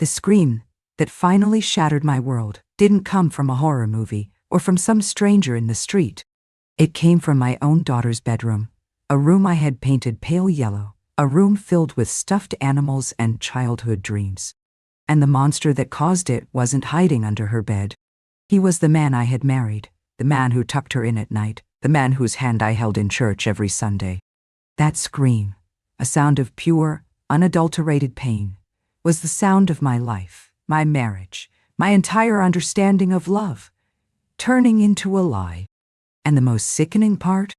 The scream that finally shattered my world didn't come from a horror movie or from some stranger in the street. It came from my own daughter's bedroom, a room I had painted pale yellow, a room filled with stuffed animals and childhood dreams. And the monster that caused it wasn't hiding under her bed. He was the man I had married, the man who tucked her in at night, the man whose hand I held in church every Sunday. That scream, a sound of pure, unadulterated pain, was the sound of my life, my marriage, my entire understanding of love, turning into a lie. And the most sickening part?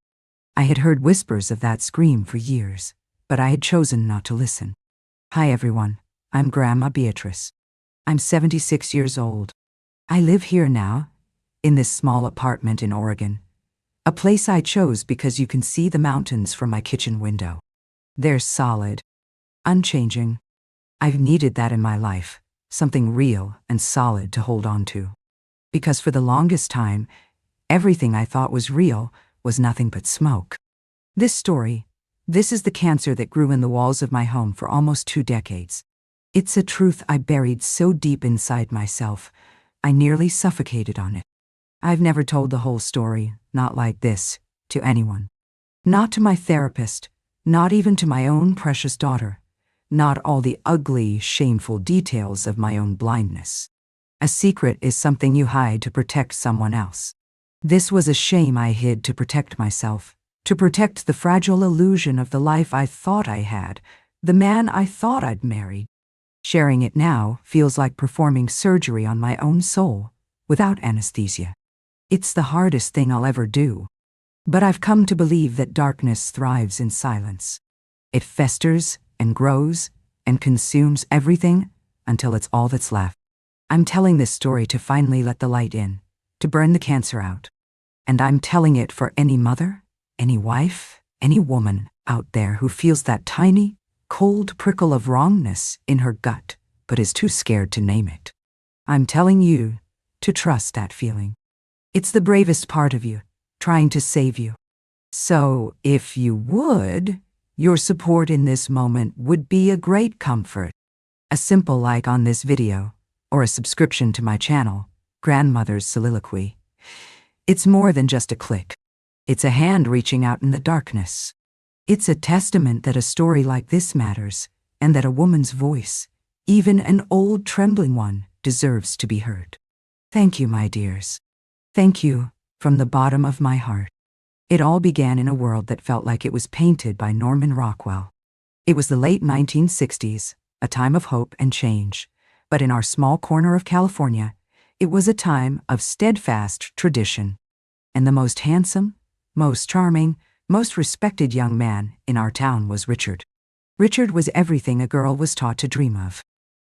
I had heard whispers of that scream for years, but I had chosen not to listen. Hi everyone, I'm Grandma Beatrice. I'm 76 years old. I live here now, in this small apartment in Oregon, a place I chose because you can see the mountains from my kitchen window. They're solid, unchanging. I've needed that in my life, something real and solid to hold on to. Because for the longest time, everything I thought was real was nothing but smoke. This is the cancer that grew in the walls of my home for almost 2 decades. It's a truth I buried so deep inside myself, I nearly suffocated on it. I've never told the whole story, not like this, to anyone. Not to my therapist, not even to my own precious daughter. Not all the ugly, shameful details of my own blindness. A secret is something you hide to protect someone else. This was a shame I hid to protect myself, to protect the fragile illusion of the life I thought I had, the man I thought I'd married. Sharing it now feels like performing surgery on my own soul, without anesthesia. It's the hardest thing I'll ever do. But I've come to believe that darkness thrives in silence. It festers and grows and consumes everything until it's all that's left. I'm telling this story to finally let the light in, to burn the cancer out. And I'm telling it for any mother, any wife, any woman out there who feels that tiny, cold prickle of wrongness in her gut but is too scared to name it. I'm telling you to trust that feeling. It's the bravest part of you, trying to save you. So, if you would, your support in this moment would be a great comfort. A simple like on this video, or a subscription to my channel, Grandmother's Soliloquy. It's more than just a click. It's a hand reaching out in the darkness. It's a testament that a story like this matters, and that a woman's voice, even an old trembling one, deserves to be heard. Thank you, my dears. Thank you, from the bottom of my heart. It all began in a world that felt like it was painted by Norman Rockwell. It was the late 1960s, a time of hope and change. But in our small corner of California, it was a time of steadfast tradition. And the most handsome, most charming, most respected young man in our town was Richard. Richard was everything a girl was taught to dream of.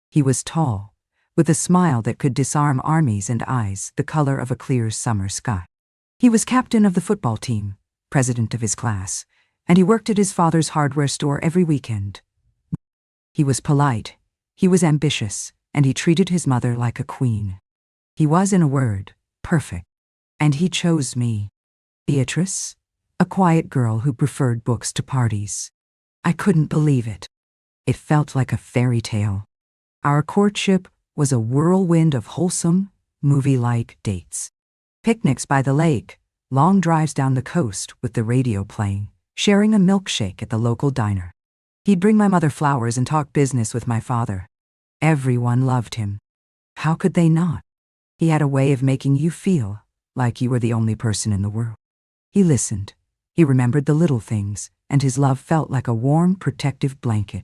He was tall, with a smile that could disarm armies and eyes the color of a clear summer sky. He was captain of the football team, president of his class, and he worked at his father's hardware store every weekend. He was polite, he was ambitious, and he treated his mother like a queen. He was, in a word, perfect. And he chose me, Beatrice, a quiet girl who preferred books to parties. I couldn't believe it. It felt like a fairy tale. Our courtship was a whirlwind of wholesome, movie-like dates. Picnics by the lake, long drives down the coast with the radio playing, sharing a milkshake at the local diner. He'd bring my mother flowers and talk business with my father. Everyone loved him. How could they not? He had a way of making you feel like you were the only person in the world. He listened. He remembered the little things, and his love felt like a warm, protective blanket.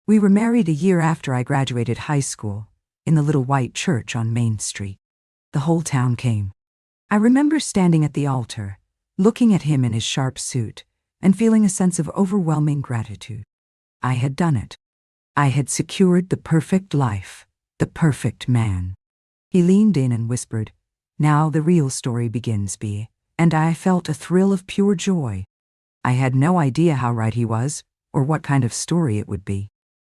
We were married a year after I graduated high school, in the little white church on Main Street. The whole town came. I remember standing at the altar, looking at him in his sharp suit, and feeling a sense of overwhelming gratitude. I had done it. I had secured the perfect life, the perfect man. He leaned in and whispered, "Now the real story begins, Bea," and I felt a thrill of pure joy. I had no idea how right he was, or what kind of story it would be.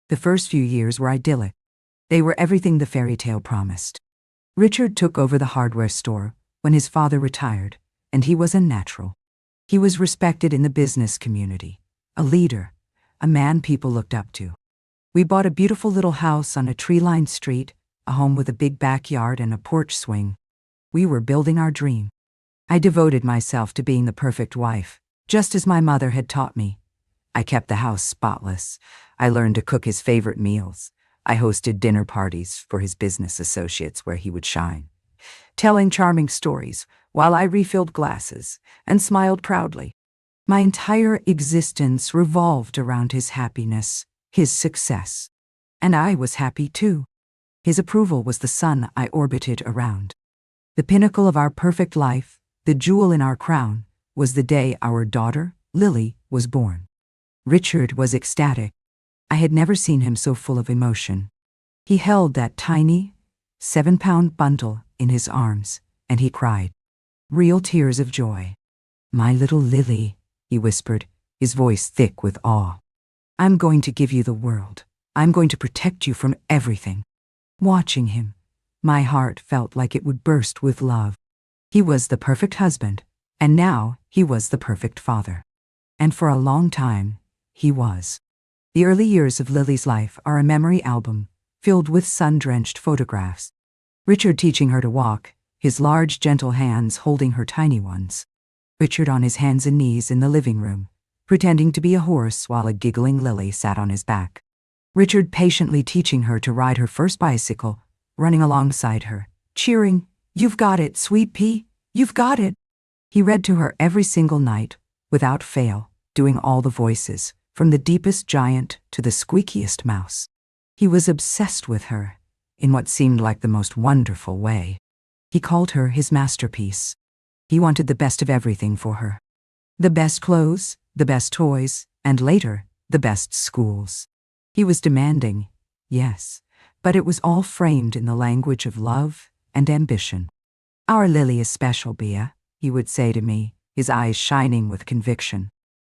The first few years were idyllic. They were everything the fairy tale promised. Richard took over the hardware store when his father retired, and he was a natural. He was respected in the business community, a leader, a man people looked up to. We bought a beautiful little house on a tree-lined street, a home with a big backyard and a porch swing. We were building our dream. I devoted myself to being the perfect wife, just as my mother had taught me. I kept the house spotless. I learned to cook his favorite meals. I hosted dinner parties for his business associates where he would shine, telling charming stories while I refilled glasses and smiled proudly. My entire existence revolved around his happiness, his success. And I was happy too. His approval was the sun I orbited around. The pinnacle of our perfect life, the jewel in our crown, was the day our daughter, Lily, was born. Richard was ecstatic. I had never seen him so full of emotion. He held that tiny, 7-pound bundle in his arms, and he cried. Real tears of joy. My little Lily, he whispered, his voice thick with awe. I'm going to give you the world. I'm going to protect you from everything. Watching him, my heart felt like it would burst with love. He was the perfect husband, and now he was the perfect father. And for a long time, he was. The early years of Lily's life are a memory album filled with sun-drenched photographs. Richard teaching her to walk, his large, gentle hands holding her tiny ones. Richard on his hands and knees in the living room, pretending to be a horse while a giggling Lily sat on his back. Richard patiently teaching her to ride her first bicycle, running alongside her, cheering, "You've got it, sweet pea, you've got it." He read to her every single night, without fail, doing all the voices, from the deepest giant to the squeakiest mouse. He was obsessed with her, in what seemed like the most wonderful way. He called her his masterpiece. He wanted the best of everything for her. The best clothes, the best toys, and later, the best schools. He was demanding, yes, but it was all framed in the language of love and ambition. Our Lily is special, Bea, he would say to me, his eyes shining with conviction.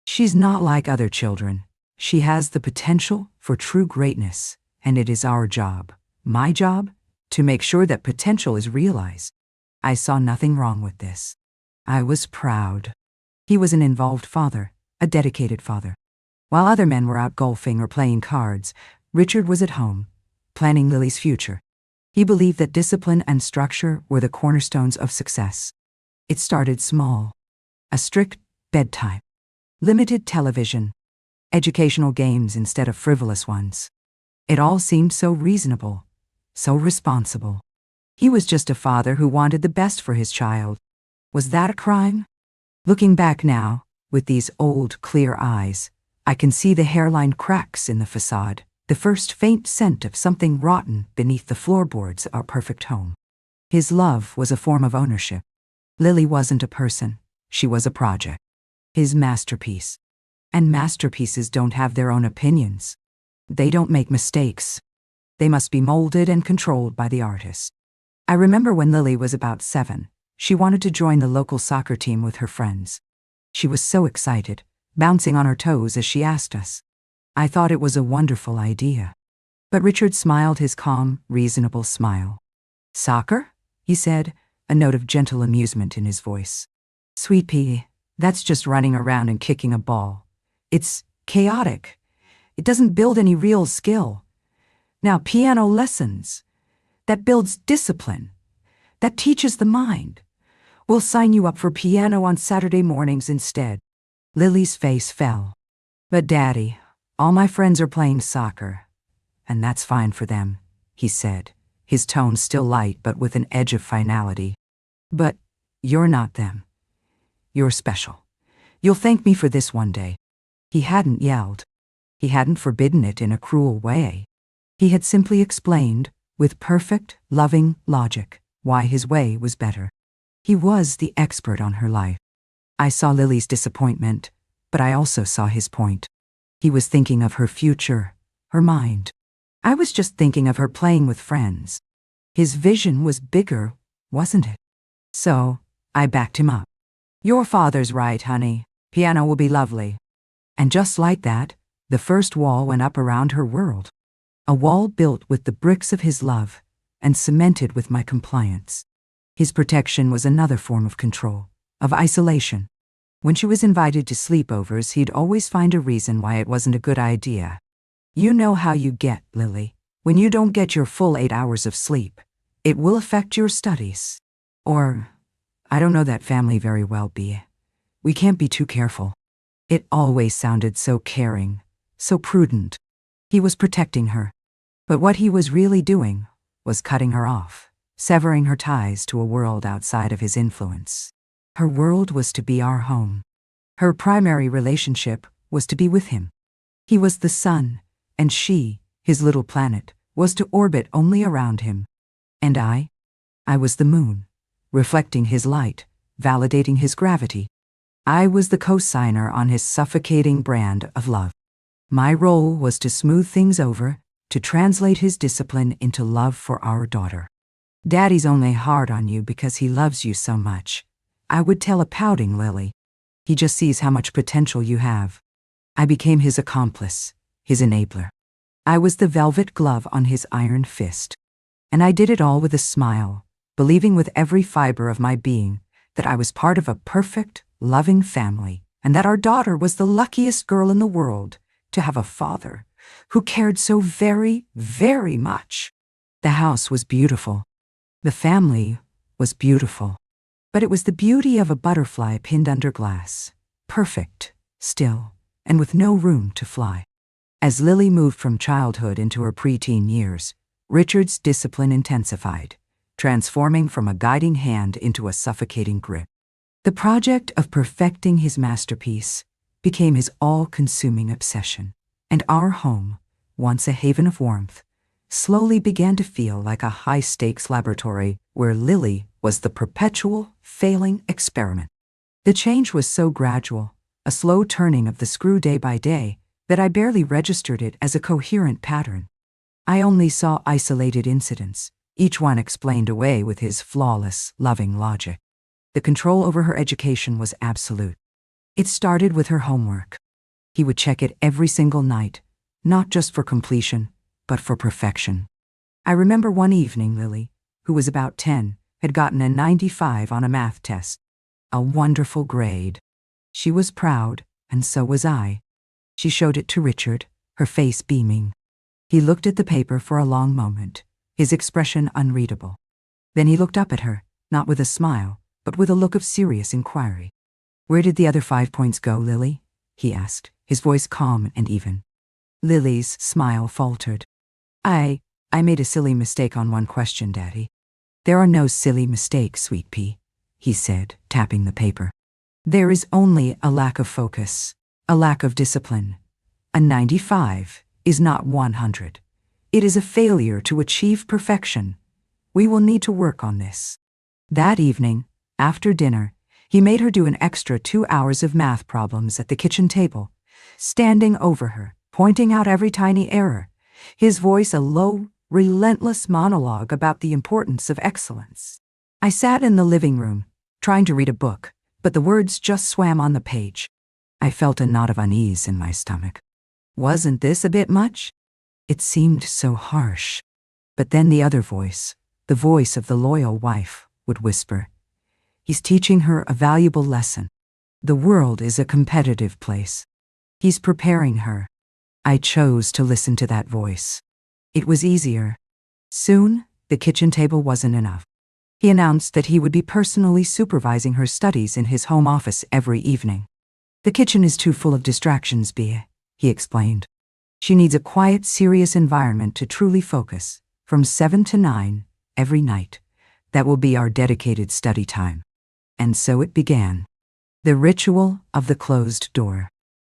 She's not like other children. She has the potential for true greatness, and it is our job, my job, to make sure that potential is realized. I saw nothing wrong with this. I was proud. He was an involved father, a dedicated father. While other men were out golfing or playing cards, Richard was at home, planning Lily's future. He believed that discipline and structure were the cornerstones of success. It started small. A strict bedtime. Limited television. Educational games instead of frivolous ones. It all seemed so reasonable, so responsible. He was just a father who wanted the best for his child. Was that a crime? Looking back now, with these old, clear eyes, I can see the hairline cracks in the facade, the first faint scent of something rotten beneath the floorboards of our perfect home. His love was a form of ownership. Lily wasn't a person, she was a project. His masterpiece. And masterpieces don't have their own opinions. They don't make mistakes. They must be molded and controlled by the artist. I remember when Lily was about 7, she wanted to join the local soccer team with her friends. She was so excited, bouncing on her toes as she asked us. I thought it was a wonderful idea. But Richard smiled his calm, reasonable smile. "Soccer?" he said, a note of gentle amusement in his voice. "Sweet pea, that's just running around and kicking a ball. It's chaotic. It doesn't build any real skill. Now, piano lessons. That builds discipline. That teaches the mind. We'll sign you up for piano on Saturday mornings instead." Lily's face fell. "But Daddy, all my friends are playing soccer. And that's fine for them," he said, his tone still light but with an edge of finality. "But you're not them. You're special. You'll thank me for this one day." He hadn't yelled. He hadn't forbidden it in a cruel way. He had simply explained, with perfect, loving logic, why his way was better. He was the expert on her life. I saw Lily's disappointment, but I also saw his point. He was thinking of her future, her mind. I was just thinking of her playing with friends. His vision was bigger, wasn't it? So, I backed him up. "Your father's right, honey. Piano will be lovely." And just like that, the first wall went up around her world. A wall built with the bricks of his love and cemented with my compliance. His protection was another form of control, of isolation. When she was invited to sleepovers, he'd always find a reason why it wasn't a good idea. You know how you get, Lily. When you don't get your full 8 hours of sleep, it will affect your studies. Or, I don't know that family very well, Bea. We can't be too careful. It always sounded so caring, so prudent. He was protecting her. But what he was really doing was cutting her off, severing her ties to a world outside of his influence. Her world was to be our home. Her primary relationship was to be with him. He was the sun, and she, his little planet, was to orbit only around him. And I was the moon, reflecting his light, validating his gravity. I was the co-signer on his suffocating brand of love. My role was to smooth things over, to translate his discipline into love for our daughter. Daddy's only hard on you because he loves you so much, I would tell a pouting Lily. He just sees how much potential you have. I became his accomplice, his enabler. I was the velvet glove on his iron fist. And I did it all with a smile, believing with every fiber of my being that I was part of a perfect, loving family, and that our daughter was the luckiest girl in the world to have a father who cared so very, very much. The house was beautiful. The family was beautiful. But it was the beauty of a butterfly pinned under glass, perfect, still, and with no room to fly. As Lily moved from childhood into her preteen years, Richard's discipline intensified, transforming from a guiding hand into a suffocating grip. The project of perfecting his masterpiece became his all-consuming obsession, and our home, once a haven of warmth, slowly began to feel like a high-stakes laboratory where Lily was the perpetual, failing experiment. The change was so gradual, a slow turning of the screw day by day, that I barely registered it as a coherent pattern. I only saw isolated incidents, each one explained away with his flawless, loving logic. The control over her education was absolute. It started with her homework. He would check it every single night, not just for completion, but for perfection. I remember one evening Lily, who was about 10, had gotten a 95 on a math test. A wonderful grade. She was proud, and so was I. She showed it to Richard, her face beaming. He looked at the paper for a long moment, his expression unreadable. Then he looked up at her, not with a smile, but with a look of serious inquiry. "Where did the other 5 points go, Lily?" he asked, his voice calm and even. Lily's smile faltered. I made a silly mistake on one question, Daddy." "There are no silly mistakes, sweet pea," he said, tapping the paper. "There is only a lack of focus, a lack of discipline. A 95 is not 100. It is a failure to achieve perfection. We will need to work on this." That evening, after dinner, he made her do an extra 2 hours of math problems at the kitchen table, standing over her, pointing out every tiny error, his voice a low, relentless monologue about the importance of excellence. I sat in the living room, trying to read a book, but the words just swam on the page. I felt a knot of unease in my stomach. Wasn't this a bit much? It seemed so harsh. But then the other voice, the voice of the loyal wife, would whisper, "He's teaching her a valuable lesson. The world is a competitive place. He's preparing her." I chose to listen to that voice. It was easier. Soon, the kitchen table wasn't enough. He announced that he would be personally supervising her studies in his home office every evening. "The kitchen is too full of distractions, Bea," he explained. "She needs a quiet, serious environment to truly focus, from 7 to 9, every night. That will be our dedicated study time." And so it began. The ritual of the closed door.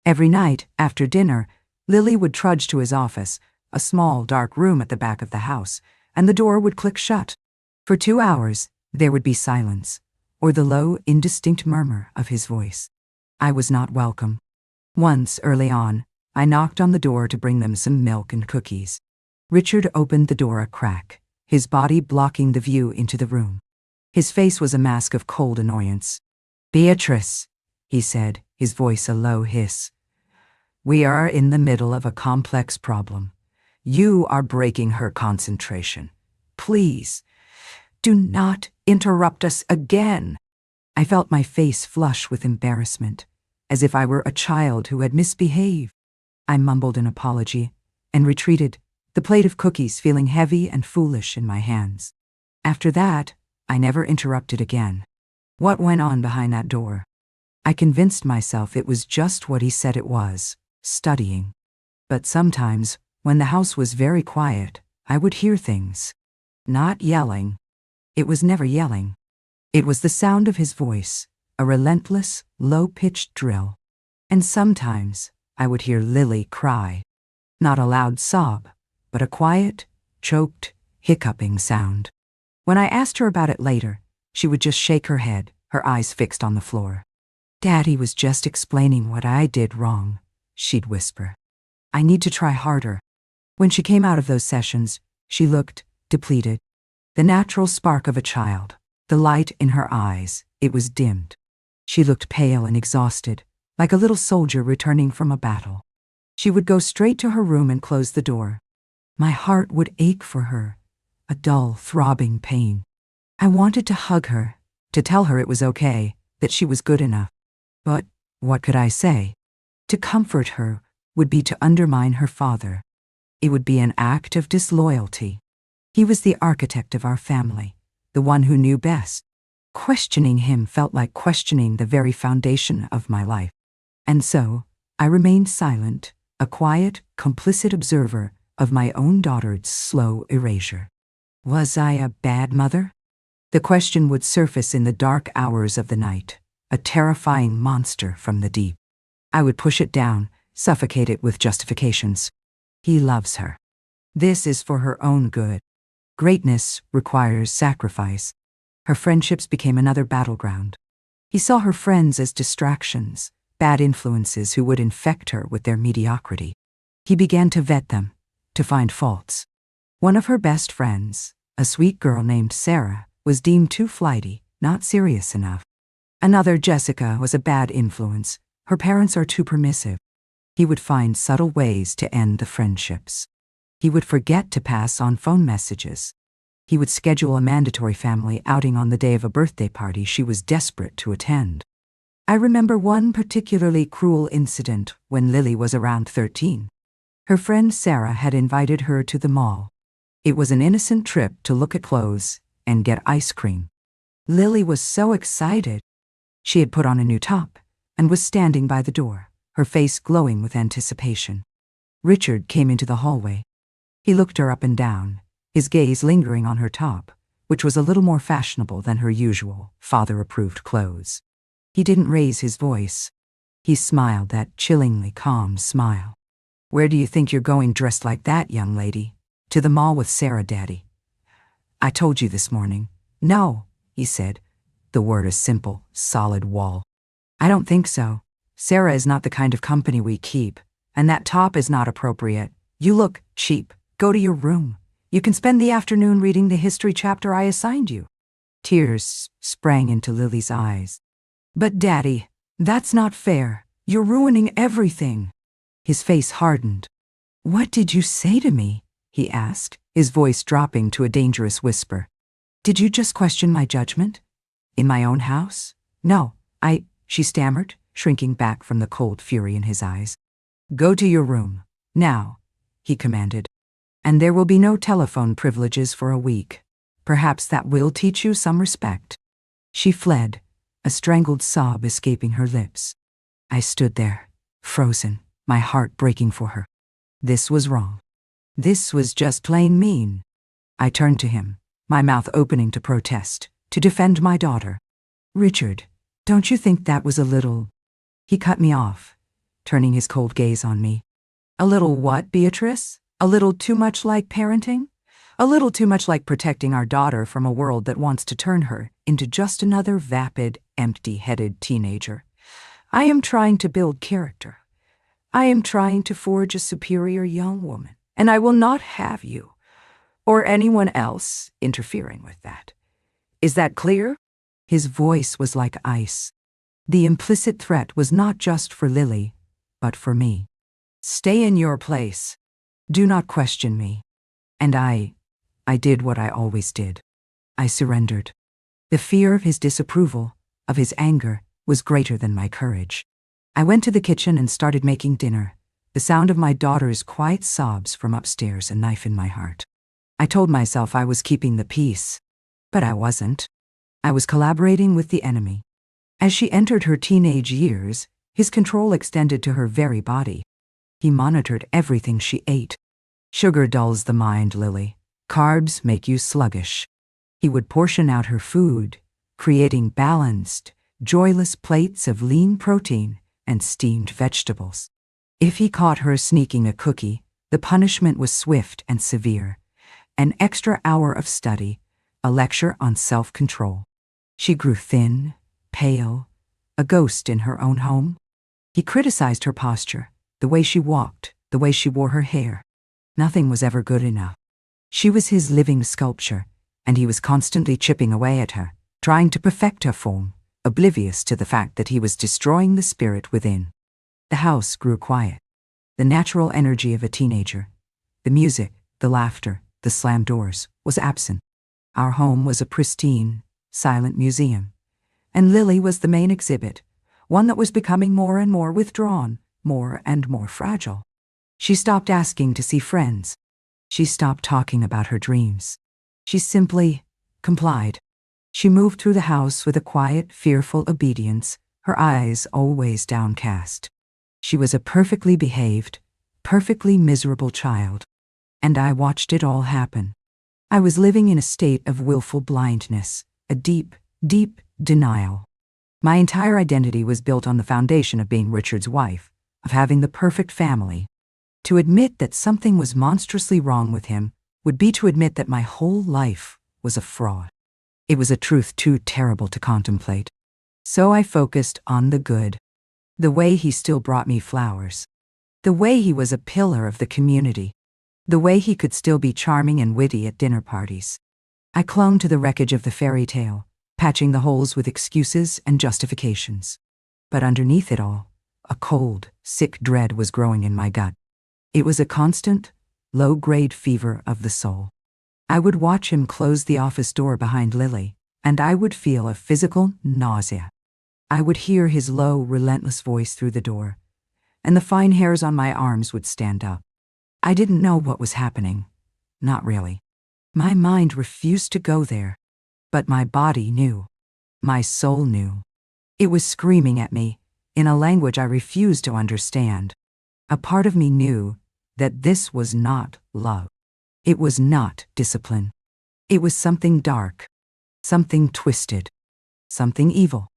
Every night, after dinner, Lily would trudge to his office, a small, dark room at the back of the house, and the door would click shut. For 2 hours, there would be silence, or the low, indistinct murmur of his voice. I was not welcome. Once, early on, I knocked on the door to bring them some milk and cookies. Richard opened the door a crack, his body blocking the view into the room. His face was a mask of cold annoyance. "Beatrice," he said, his voice a low hiss. "We are in the middle of a complex problem. You are breaking her concentration. Please, do not interrupt us again." I felt my face flush with embarrassment, as if I were a child who had misbehaved. I mumbled an apology, and retreated, the plate of cookies feeling heavy and foolish in my hands. After that, I never interrupted again. What went on behind that door? I convinced myself it was just what he said it was, studying. But sometimes, when the house was very quiet, I would hear things. Not yelling. It was never yelling. It was the sound of his voice, a relentless, low-pitched drill. And sometimes, I would hear Lily cry. Not a loud sob, but a quiet, choked, hiccuping sound. When I asked her about it later, she would just shake her head, her eyes fixed on the floor. "Daddy was just explaining what I did wrong," she'd whisper. "I need to try harder." When she came out of those sessions, she looked depleted. The natural spark of a child, the light in her eyes, it was dimmed. She looked pale and exhausted, like a little soldier returning from a battle. She would go straight to her room and close the door. My heart would ache for her, a dull, throbbing pain. I wanted to hug her, to tell her it was okay, that she was good enough. But what could I say? To comfort her would be to undermine her father. It would be an act of disloyalty. He was the architect of our family, the one who knew best. Questioning him felt like questioning the very foundation of my life. And so, I remained silent, a quiet, complicit observer of my own daughter's slow erasure. Was I a bad mother? The question would surface in the dark hours of the night, a terrifying monster from the deep. I would push it down, suffocate it with justifications. He loves her. This is for her own good. Greatness requires sacrifice. Her friendships became another battleground. He saw her friends as distractions, bad influences who would infect her with their mediocrity. He began to vet them, to find faults. One of her best friends, a sweet girl named Sarah, was deemed too flighty, not serious enough. Another, Jessica, was a bad influence. Her parents are too permissive. He would find subtle ways to end the friendships. He would forget to pass on phone messages. He would schedule a mandatory family outing on the day of a birthday party she was desperate to attend. I remember one particularly cruel incident when Lily was around 13. Her friend Sarah had invited her to the mall. It was an innocent trip to look at clothes and get ice cream. Lily was so excited. She had put on a new top and was standing by the door, her face glowing with anticipation. Richard came into the hallway. He looked her up and down, his gaze lingering on her top, which was a little more fashionable than her usual father-approved clothes. He didn't raise his voice. He smiled that chillingly calm smile. "Where do you think you're going dressed like that, young lady?" "To the mall with Sarah, Daddy." "I told you this morning." "No," he said, the word a simple, solid wall. "I don't think so. Sarah is not the kind of company we keep, and that top is not appropriate. You look cheap. Go to your room. You can spend the afternoon reading the history chapter I assigned you." Tears sprang into Lily's eyes. "But Daddy, that's not fair. You're ruining everything." His face hardened. "What did you say to me?" he asked, his voice dropping to a dangerous whisper. "Did you just question my judgment? In my own house?" "No, she stammered, shrinking back from the cold fury in his eyes. "Go to your room, now," he commanded. "And there will be no telephone privileges for a week. Perhaps that will teach you some respect." She fled, a strangled sob escaping her lips. I stood there, frozen, my heart breaking for her. This was wrong. This was just plain mean. I turned to him, my mouth opening to protest, to defend my daughter. "Richard, don't you think that was a little—" He cut me off, turning his cold gaze on me. "A little what, Beatrice? A little too much like parenting? A little too much like protecting our daughter from a world that wants to turn her into just another vapid, empty-headed teenager. I am trying to build character. I am trying to forge a superior young woman, and I will not have you, or anyone else, interfering with that. Is that clear?" His voice was like ice. The implicit threat was not just for Lily, but for me. "Stay in your place. Do not question me." And I did what I always did. I surrendered. The fear of his disapproval, of his anger, was greater than my courage. I went to the kitchen and started making dinner, the sound of my daughter's quiet sobs from upstairs, a knife in my heart. I told myself I was keeping the peace, but I wasn't. I was collaborating with the enemy. As she entered her teenage years, his control extended to her very body. He monitored everything she ate. Sugar dulls the mind, Lily. Carbs make you sluggish. He would portion out her food, creating balanced, joyless plates of lean protein and steamed vegetables. If he caught her sneaking a cookie, the punishment was swift and severe. An extra hour of study, a lecture on self-control. She grew thin, pale, a ghost in her own home. He criticized her posture, the way she walked, the way she wore her hair. Nothing was ever good enough. She was his living sculpture, and he was constantly chipping away at her, trying to perfect her form, oblivious to the fact that he was destroying the spirit within. The house grew quiet. The natural energy of a teenager, the music, the laughter, the slammed doors, was absent. Our home was a pristine, silent museum, and Lily was the main exhibit, one that was becoming more and more withdrawn, more and more fragile. She stopped asking to see friends. She stopped talking about her dreams. She simply complied. She moved through the house with a quiet, fearful obedience, her eyes always downcast. She was a perfectly behaved, perfectly miserable child, and I watched it all happen. I was living in a state of willful blindness, a deep, deep denial. My entire identity was built on the foundation of being Richard's wife, of having the perfect family. To admit that something was monstrously wrong with him would be to admit that my whole life was a fraud. It was a truth too terrible to contemplate. So I focused on the good. The way he still brought me flowers. The way he was a pillar of the community. The way he could still be charming and witty at dinner parties. I clung to the wreckage of the fairy tale, patching the holes with excuses and justifications. But underneath it all, a cold, sick dread was growing in my gut. It was a constant, low-grade fever of the soul. I would watch him close the office door behind Lily, and I would feel a physical nausea. I would hear his low, relentless voice through the door, and the fine hairs on my arms would stand up. I didn't know what was happening. Not really. My mind refused to go there. But my body knew. My soul knew. It was screaming at me, in a language I refused to understand. A part of me knew that this was not love. It was not discipline. It was something dark, something twisted, something evil.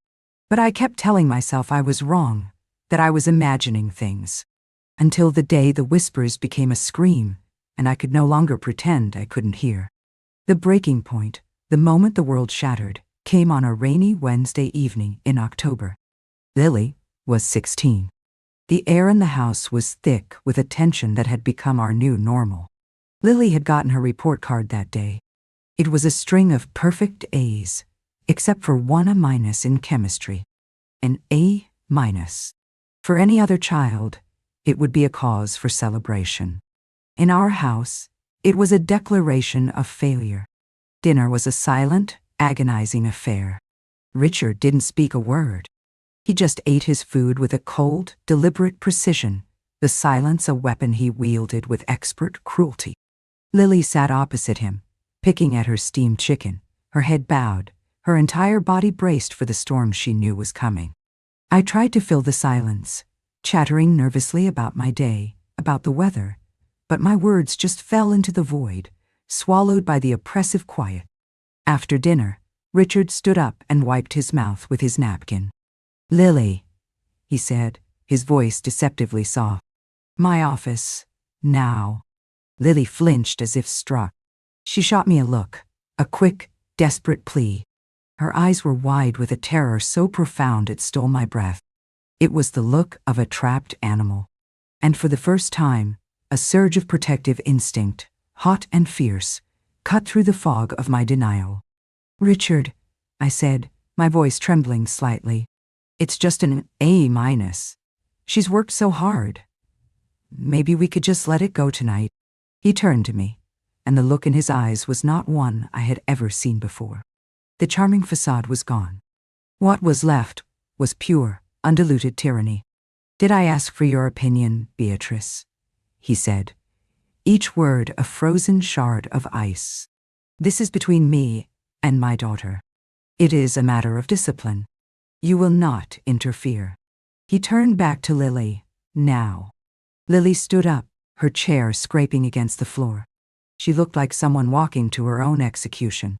But I kept telling myself I was wrong, that I was imagining things. Until the day the whispers became a scream, and I could no longer pretend I couldn't hear. The breaking point, the moment the world shattered, came on a rainy Wednesday evening in October. Lily was 16. The air in the house was thick with a tension that had become our new normal. Lily had gotten her report card that day. It was a string of perfect A's, except for one A- in chemistry. An A-. For any other child, it would be a cause for celebration. In our house, it was a declaration of failure. Dinner was a silent, agonizing affair. Richard didn't speak a word. He just ate his food with a cold, deliberate precision, the silence a weapon he wielded with expert cruelty. Lily sat opposite him, picking at her steamed chicken, her head bowed, her entire body braced for the storm she knew was coming. I tried to fill the silence, chattering nervously about my day, about the weather, but my words just fell into the void, swallowed by the oppressive quiet. After dinner, Richard stood up and wiped his mouth with his napkin. "Lily," he said, his voice deceptively soft. "My office, now." Lily flinched as if struck. She shot me a look, a quick, desperate plea. Her eyes were wide with a terror so profound it stole my breath. It was the look of a trapped animal. And for the first time, a surge of protective instinct, hot and fierce, cut through the fog of my denial. "Richard," I said, my voice trembling slightly. "It's just an A-. She's worked so hard. Maybe we could just let it go tonight." He turned to me, and the look in his eyes was not one I had ever seen before. The charming facade was gone. What was left was pure, undiluted tyranny. "Did I ask for your opinion, Beatrice?" he said, each word a frozen shard of ice. "This is between me and my daughter. It is a matter of discipline. You will not interfere." He turned back to Lily. "Now." Lily stood up, her chair scraping against the floor. She looked like someone walking to her own execution.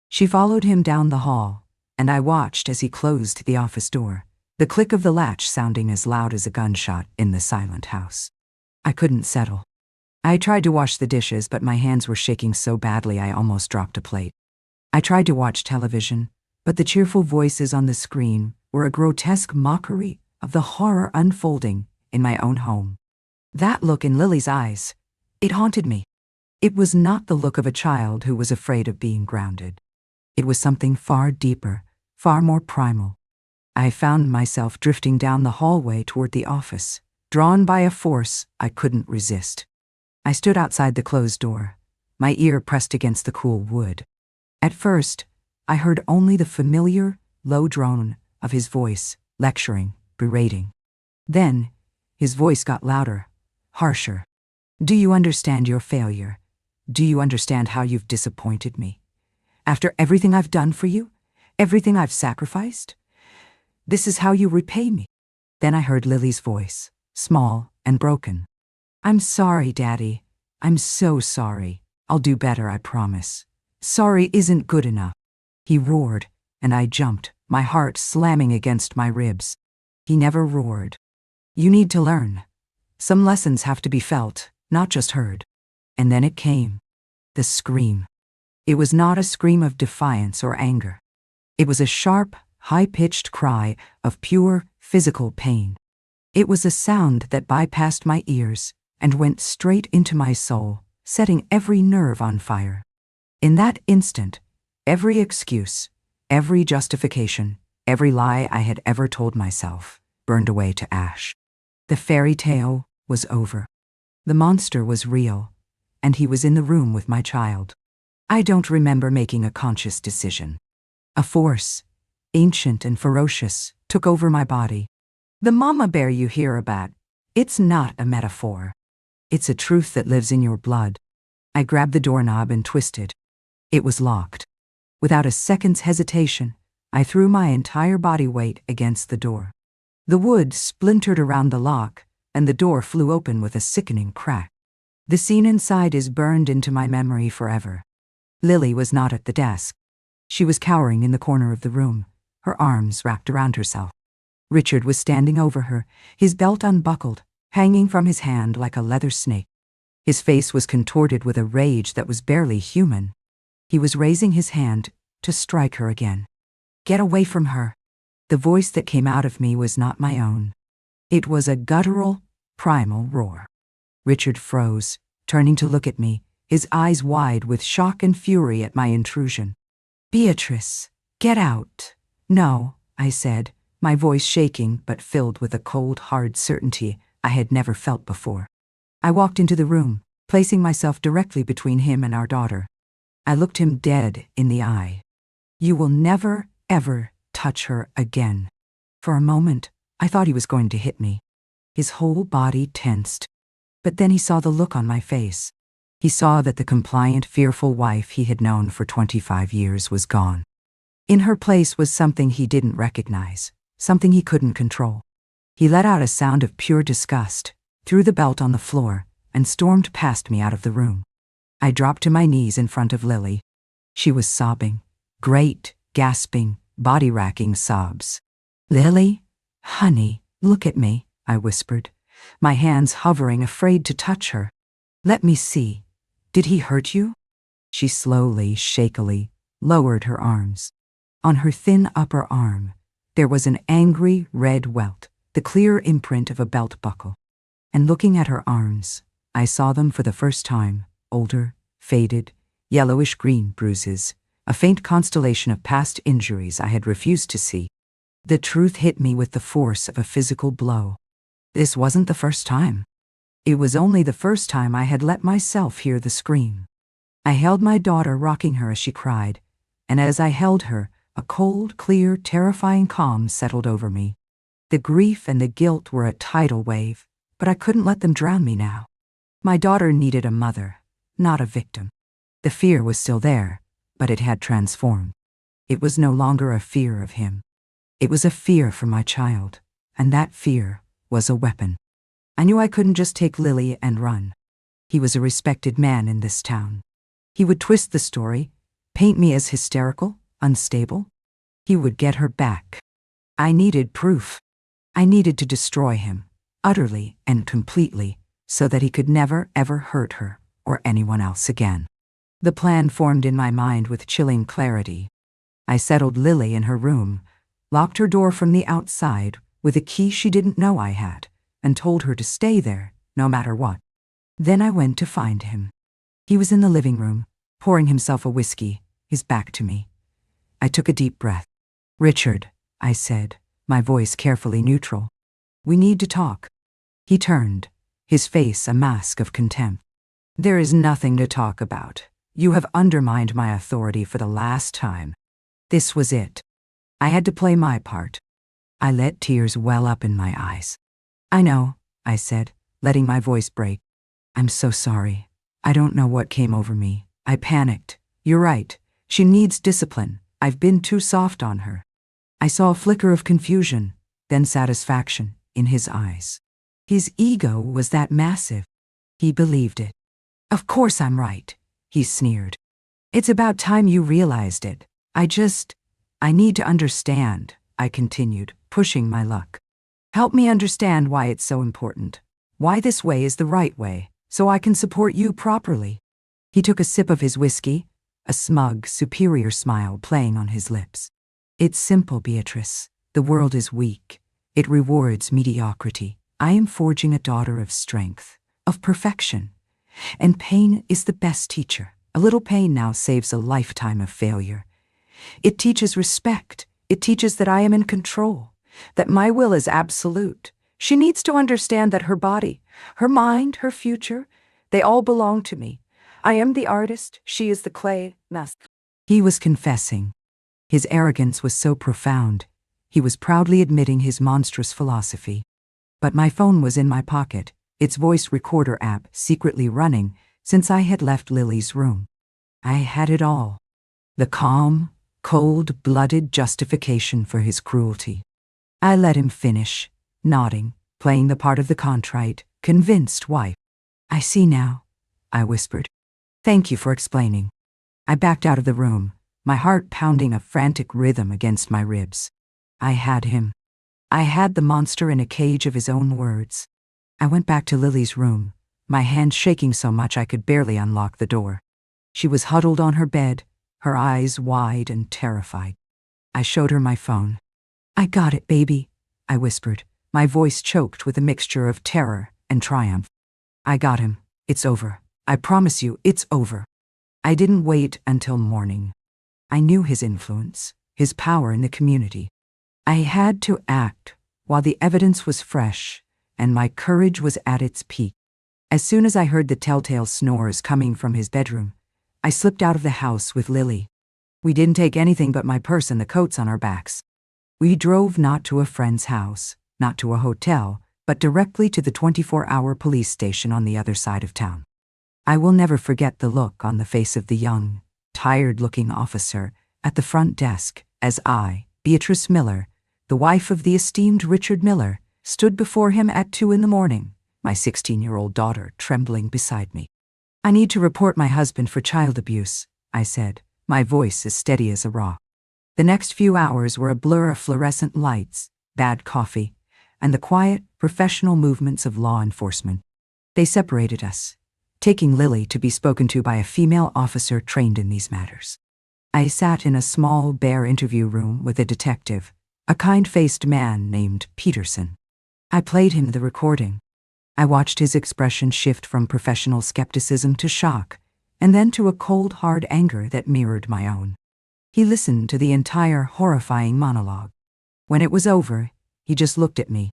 She followed him down the hall, and I watched as he closed the office door, the click of the latch sounding as loud as a gunshot in the silent house. I couldn't settle. I tried to wash the dishes, but my hands were shaking so badly I almost dropped a plate. I tried to watch television, but the cheerful voices on the screen were a grotesque mockery of the horror unfolding in my own home. That look in Lily's eyes, it haunted me. It was not the look of a child who was afraid of being grounded. It was something far deeper, far more primal. I found myself drifting down the hallway toward the office, drawn by a force I couldn't resist. I stood outside the closed door, my ear pressed against the cool wood. At first, I heard only the familiar, low drone of his voice, lecturing, berating. Then, his voice got louder, harsher. "Do you understand your failure? Do you understand how you've disappointed me? After everything I've done for you, everything I've sacrificed? This is how you repay me." Then I heard Lily's voice, small and broken. "I'm sorry, Daddy. I'm so sorry. I'll do better, I promise. Sorry isn't good enough." He roared, and I jumped, my heart slamming against my ribs. He never roared. "You need to learn. Some lessons have to be felt, not just heard." And then it came. The scream. It was not a scream of defiance or anger. It was a sharp, high-pitched cry of pure, physical pain. It was a sound that bypassed my ears and went straight into my soul, setting every nerve on fire. In that instant, every excuse, every justification, every lie I had ever told myself burned away to ash. The fairy tale was over. The monster was real, and he was in the room with my child. I don't remember making a conscious decision. A force, ancient and ferocious, took over my body. The mama bear you hear about, it's not a metaphor. It's a truth that lives in your blood. I grabbed the doorknob and twisted. It was locked. Without a second's hesitation, I threw my entire body weight against the door. The wood splintered around the lock, and the door flew open with a sickening crack. The scene inside is burned into my memory forever. Lily was not at the desk. She was cowering in the corner of the room, her arms wrapped around herself. Richard was standing over her, his belt unbuckled, hanging from his hand like a leather snake. His face was contorted with a rage that was barely human. He was raising his hand to strike her again. "Get away from her." The voice that came out of me was not my own. It was a guttural, primal roar. Richard froze, turning to look at me, his eyes wide with shock and fury at my intrusion. "Beatrice, get out." "No," I said, my voice shaking but filled with a cold, hard certainty I had never felt before. I walked into the room, placing myself directly between him and our daughter. I looked him dead in the eye. "You will never, ever touch her again." For a moment, I thought he was going to hit me. His whole body tensed. But then he saw the look on my face. He saw that the compliant, fearful wife he had known for 25 years was gone. In her place was something he didn't recognize, something he couldn't control. He let out a sound of pure disgust, threw the belt on the floor, and stormed past me out of the room. I dropped to my knees in front of Lily. She was sobbing, great, gasping, body-racking sobs. "Lily, honey, look at me," I whispered, my hands hovering, afraid to touch her. "Let me see. Did he hurt you?" She slowly, shakily, lowered her arms. On her thin upper arm, there was an angry red welt, the clear imprint of a belt buckle. And looking at her arms, I saw them for the first time, older, faded, yellowish-green bruises, a faint constellation of past injuries I had refused to see. The truth hit me with the force of a physical blow. This wasn't the first time. It was only the first time I had let myself hear the scream. I held my daughter, rocking her as she cried, and as I held her, a cold, clear, terrifying calm settled over me. The grief and the guilt were a tidal wave, but I couldn't let them drown me now. My daughter needed a mother, not a victim. The fear was still there, but it had transformed. It was no longer a fear of him. It was a fear for my child, and that fear was a weapon. I knew I couldn't just take Lily and run. He was a respected man in this town. He would twist the story, paint me as hysterical, unstable. He would get her back. I needed proof. I needed to destroy him, utterly and completely, so that he could never ever hurt her or anyone else again. The plan formed in my mind with chilling clarity. I settled Lily in her room, locked her door from the outside with a key she didn't know I had, and told her to stay there, no matter what. Then I went to find him. He was in the living room, pouring himself a whiskey, his back to me. I took a deep breath. "Richard," I said, my voice carefully neutral. "We need to talk." He turned, his face a mask of contempt. "There is nothing to talk about. You have undermined my authority for the last time." This was it. I had to play my part. I let tears well up in my eyes. "I know," I said, letting my voice break. "I'm so sorry. I don't know what came over me. I panicked. You're right. She needs discipline. I've been too soft on her." I saw a flicker of confusion, then satisfaction, in his eyes. His ego was that massive. He believed it. "Of course I'm right," he sneered. "It's about time you realized it. I need to understand," I continued, pushing my luck. "Help me understand why it's so important. Why this way is the right way, so I can support you properly." He took a sip of his whiskey, a smug, superior smile playing on his lips. "It's simple, Beatrice. The world is weak. It rewards mediocrity. I am forging a daughter of strength, of perfection. And pain is the best teacher. A little pain now saves a lifetime of failure. It teaches respect. It teaches that I am in control, that my will is absolute. She needs to understand that her body, her mind, her future, they all belong to me. I am the artist, she is the clay mask." He was confessing. His arrogance was so profound. He was proudly admitting his monstrous philosophy. But my phone was in my pocket, its voice recorder app secretly running since I had left Lily's room. I had it all. The calm, cold-blooded justification for his cruelty. I let him finish, nodding, playing the part of the contrite, convinced wife. "I see now," I whispered. "Thank you for explaining." I backed out of the room, my heart pounding a frantic rhythm against my ribs. I had him. I had the monster in a cage of his own words. I went back to Lily's room, my hand shaking so much I could barely unlock the door. She was huddled on her bed, her eyes wide and terrified. I showed her my phone. "I got it, baby," I whispered, my voice choked with a mixture of terror and triumph. "I got him. It's over. I promise you, it's over." I didn't wait until morning. I knew his influence, his power in the community. I had to act while the evidence was fresh and my courage was at its peak. As soon as I heard the telltale snores coming from his bedroom, I slipped out of the house with Lily. We didn't take anything but my purse and the coats on our backs. We drove not to a friend's house, not to a hotel, but directly to the 24-hour police station on the other side of town. I will never forget the look on the face of the young, tired-looking officer at the front desk as I, Beatrice Miller, the wife of the esteemed Richard Miller, stood before him at 2 a.m, my 16-year-old daughter trembling beside me. "I need to report my husband for child abuse," I said, my voice as steady as a rock. The next few hours were a blur of fluorescent lights, bad coffee, and the quiet, professional movements of law enforcement. They separated us, taking Lily to be spoken to by a female officer trained in these matters. I sat in a small, bare interview room with a detective, a kind-faced man named Peterson. I played him the recording. I watched his expression shift from professional skepticism to shock, and then to a cold, hard anger that mirrored my own. He listened to the entire horrifying monologue. When it was over, he just looked at me.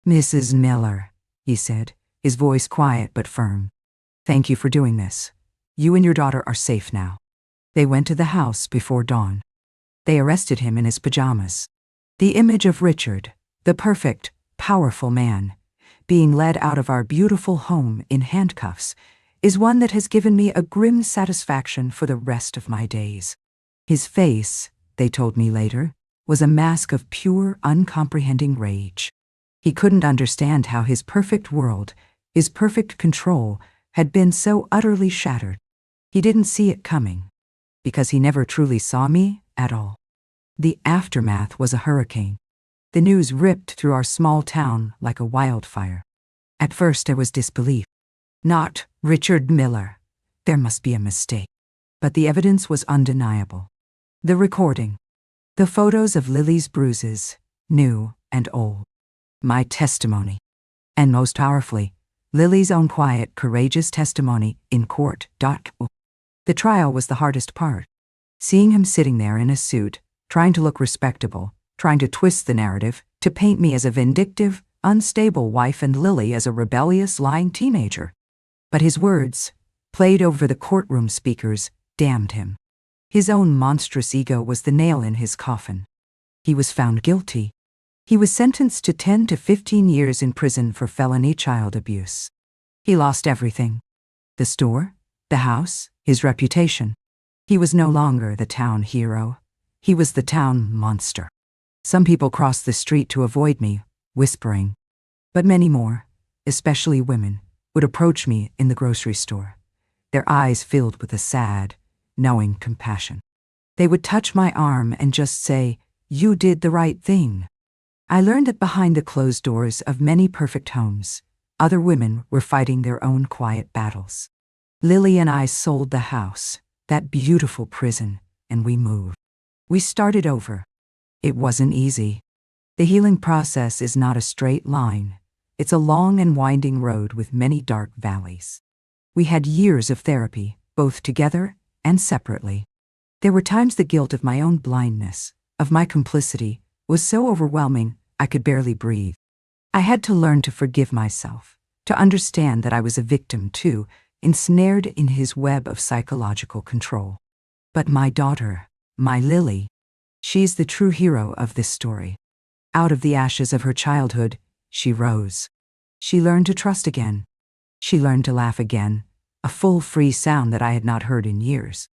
"Mrs. Miller," he said, his voice quiet but firm. "Thank you for doing this. You and your daughter are safe now." They went to the house before dawn. They arrested him in his pajamas. The image of Richard, The perfect, powerful man, being led out of our beautiful home in handcuffs, is one that has given me a grim satisfaction for the rest of my days. His face, they told me later, was a mask of pure, uncomprehending rage. He couldn't understand how his perfect world, his perfect control, had been so utterly shattered. He didn't see it coming, because he never truly saw me at all. The aftermath was a hurricane. The news ripped through our small town like a wildfire. At first there was disbelief. Not Richard Miller. There must be a mistake. But the evidence was undeniable. The recording. The photos of Lily's bruises, new and old. My testimony. And most powerfully, Lily's own quiet, courageous testimony in court. The trial was the hardest part. Seeing him sitting there in a suit, trying to look respectable, trying to twist the narrative, to paint me as a vindictive, unstable wife and Lily as a rebellious, lying teenager. But his words, played over the courtroom speakers, damned him. His own monstrous ego was the nail in his coffin. He was found guilty. He was sentenced to 10 to 15 years in prison for felony child abuse. He lost everything. The store, the house, his reputation. He was no longer the town hero. He was the town monster. Some people crossed the street to avoid me, whispering. But many more, especially women, would approach me in the grocery store, their eyes filled with a sad, knowing compassion. They would touch my arm and just say, "You did the right thing." I learned that behind the closed doors of many perfect homes, other women were fighting their own quiet battles. Lily and I sold the house, that beautiful prison, and we moved. We started over. It wasn't easy. The healing process is not a straight line. It's a long and winding road with many dark valleys. We had years of therapy, both together and separately. There were times the guilt of my own blindness, of my complicity, was so overwhelming I could barely breathe. I had to learn to forgive myself, to understand that I was a victim too, ensnared in his web of psychological control. But my daughter, my Lily, she's the true hero of this story. Out of the ashes of her childhood, she rose. She learned to trust again. She learned to laugh again, a full, free sound that I had not heard in years.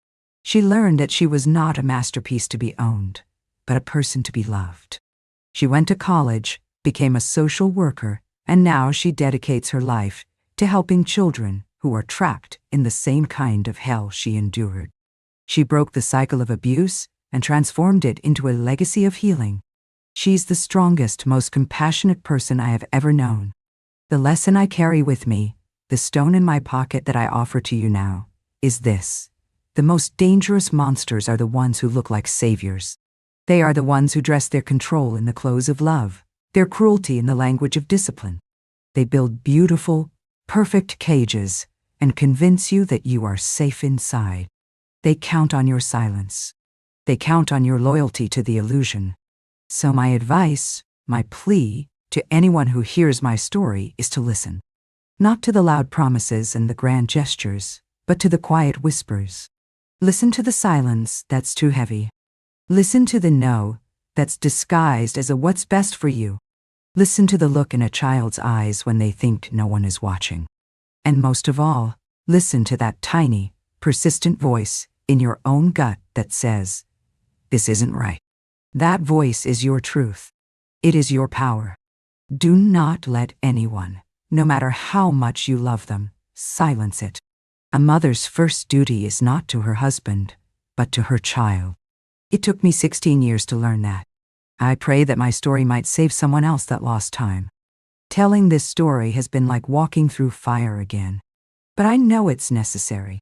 She learned that she was not a masterpiece to be owned, but a person to be loved. She went to college, became a social worker, and now she dedicates her life to helping children who are trapped in the same kind of hell she endured. She broke the cycle of abuse and transformed it into a legacy of healing. She's the strongest, most compassionate person I have ever known. The lesson I carry with me, the stone in my pocket that I offer to you now, is this. The most dangerous monsters are the ones who look like saviors. They are the ones who dress their control in the clothes of love, their cruelty in the language of discipline. They build beautiful, perfect cages and convince you that you are safe inside. They count on your silence. They count on your loyalty to the illusion. So my advice, my plea, to anyone who hears my story is to listen. Not to the loud promises and the grand gestures, but to the quiet whispers. Listen to the silence that's too heavy. Listen to the no that's disguised as a what's best for you. Listen to the look in a child's eyes when they think no one is watching. And most of all, listen to that tiny, persistent voice in your own gut that says, "This isn't right." That voice is your truth. It is your power. Do not let anyone, no matter how much you love them, silence it. A mother's first duty is not to her husband, but to her child. It took me 16 years to learn that. I pray that my story might save someone else that lost time. Telling this story has been like walking through fire again. But I know it's necessary.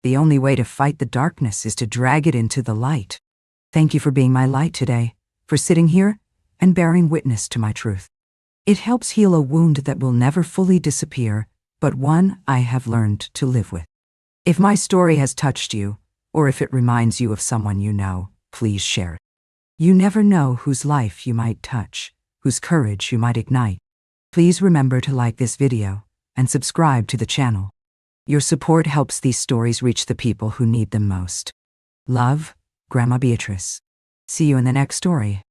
The only way to fight the darkness is to drag it into the light. Thank you for being my light today, for sitting here and bearing witness to my truth. It helps heal a wound that will never fully disappear, but one I have learned to live with. If my story has touched you, or if it reminds you of someone you know, please share it. You never know whose life you might touch, whose courage you might ignite. Please remember to like this video and subscribe to the channel. Your support helps these stories reach the people who need them most. Love, Grandma Beatrice. See you in the next story.